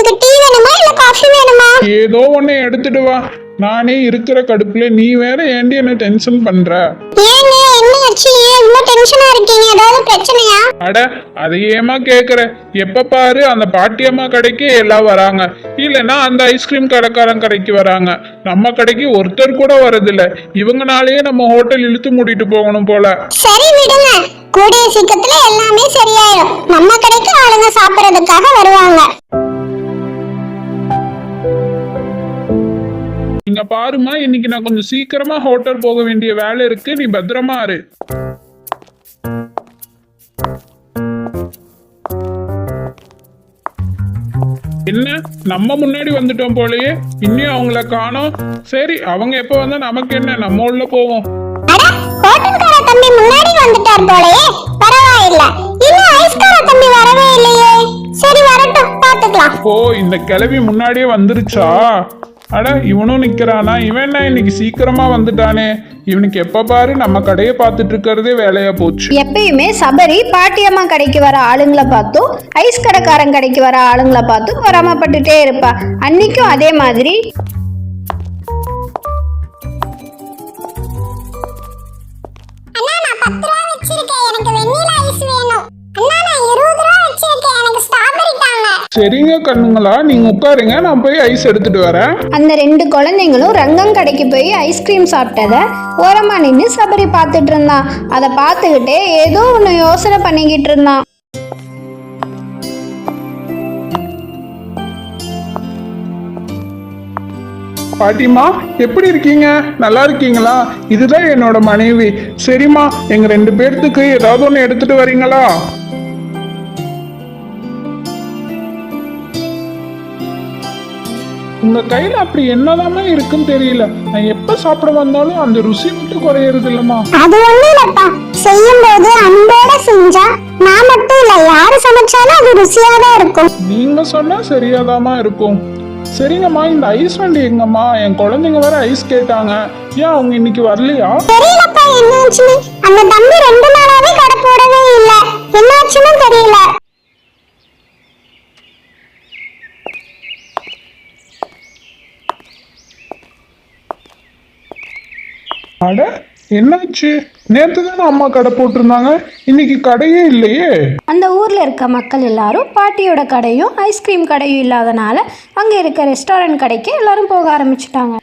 உங்களுக்கு டீ வேணுமா இல்ல காஃபி வேணுமா? ஏதோ ஒண்ணு எடுத்துட்டு வா. நானே இருக்கிற கடுப்புல நீ வேற ஏண்டி என்ன டென்ஷன் பண்ற? ஏங்க என்னாச்சு? ஏன் இவ்வளவு டென்ஷனா இருக்கீங்க? ஏதாவது பிரச்சனையா? அட அதை ஏமா கேக்குற? எப்ப பாரு அந்த பாட்டியம்மா கடைக்கு எல்லாம் வராங்க, இல்லைன்னா அந்த ஐஸ்கிரீம் கடைக்காரன் கடைக்கு வராங்க. நம்ம கடைக்கு ஒருத்தர் கூட வரதில்ல. இவங்கனாலேயே நம்ம ஹோட்டல் இழுத்து மூடிட்டு போகணும் போல. சரி விடுங்க, கூடிய சீக்கிரத்துல எல்லாமே சரியாயிடும். நம்ம கடைக்கு ஆளுங்க சாப்பிடறதுக்காக வருவாங்க. நீங்க பாருமா, இன்னைக்கு நான் கொஞ்சம் சீக்கிரமா ஹோட்டல் போக வேண்டிய வேலை இருக்கு. நீ பத்திரமா இரு. என்ன நம்ம முன்னாடி வந்துட்டோம் போலயே, இன்னும் அவங்கள காணோம். சரி, அவங்க எப்ப வந்தா நமக்கு என்ன, நம்ம உள்ள போவோம். அட, ஹோட்டல்கார தம்பி முன்னாடி வந்துட்டார் போலயே. பரவாயில்லை, இன்னும் ஐஸ்கார தம்பி வரவே இல்லையே. சரி வரட்டும், பாத்துக்கலாம். ஓ, இந்த கிளவி முன்னாடியே வந்துருச்சா? அட, இவனும் நிக்கிறானா? இவன் என்ன இன்னைக்கு சீக்கிரமா வந்துட்டானே? இவனுக்கு எப்ப பாரு நம்ம கடையை பார்த்துட்டு இருக்கிறதே வேலையா போச்சு. எப்பயுமே சபரி பாட்டியம்மா கடைக்கு வர ஆளுங்களை பார்த்தும் ஐஸ் கடைக்காரன் கடைக்கு வர ஆளுங்களை பார்த்தும் பொறாமப்பட்டுட்டே இருப்பா. அன்னைக்கும் அதே மாதிரி. அண்ணா, நான் 10 ரூபா வச்சிருக்கேன், எனக்கு வெண்ணிலா ஐஸ் வேணும். அண்ணா, நான் 20 ரூபா வச்சிருக்கேன், எனக்கு ஸ்ட்ராபெரி தாங்க. சரிங்க கண்ணுங்களா, நீங்க உட்காருங்க, நான் போய் ஐஸ் எடுத்துட்டு வரேன். அந்த 2 குழந்தைங்களும் ரங்கம் கடைக்கு போய் ஐஸ்கிரீம் சாப்பிட்டத ஓரமா நின்று சபரி பார்த்துட்டு இருந்தான். அதை பார்த்துக்கிட்டே ஏதோ ஒன்று யோசனை பண்ணிக்கிட்டு இருந்தான். பாட்டிமா, எப்படி இருக்கீங்க? நல்லா இருக்கீங்களா? இதுதான் என்னோட மனைவி. சரிம்மா, எங்க 2 பேர்த்துக்கு ஏதாவது ஒன்று எடுத்துட்டு வரீங்களா? உங்க கையில அப்படி என்னதாமே இருக்குன்னு தெரியல. நான் எப்ப சாப்பிட வந்தாலும் அந்த ருசி மட்டும் குறையறது இல்லம்மா. அது ஒண்ணு இல்லப்பா, செய்யும் போது அன்போட செஞ்சா நான் மட்டும் இல்ல, யாரு சமைச்சாலும் அது ருசியா தான் இருக்கும். நீங்க சொன்னா சரியாதாமா இருக்கும். சரிங்கம்மா, இந்த ஐஸ் வண்டி எங்கம்மா? என் குழந்தைங்க வேற ஐஸ் கேட்டாங்க. ஏன் அவங்க இன்னைக்கு வரலையா? தெரியலப்பா என்னாச்சுன்னு. அந்த தம்பி 2 நாளாவே கடை போடவே இல்ல, என்னாச்சுன்னு தெரியல. அட, என்னாச்சு? நேற்று தானே அம்மா கடை போட்டிருந்தாங்க, இன்னைக்கு கடையே இல்லையே. அந்த ஊரில் இருக்க மக்கள் எல்லாரும் பாட்டியோட கடையும் ஐஸ்கிரீம் கடையும் இல்லாதனால அங்கே இருக்க ரெஸ்டாரண்ட் கடைக்கு எல்லாரும் போக ஆரம்பிச்சிட்டாங்க.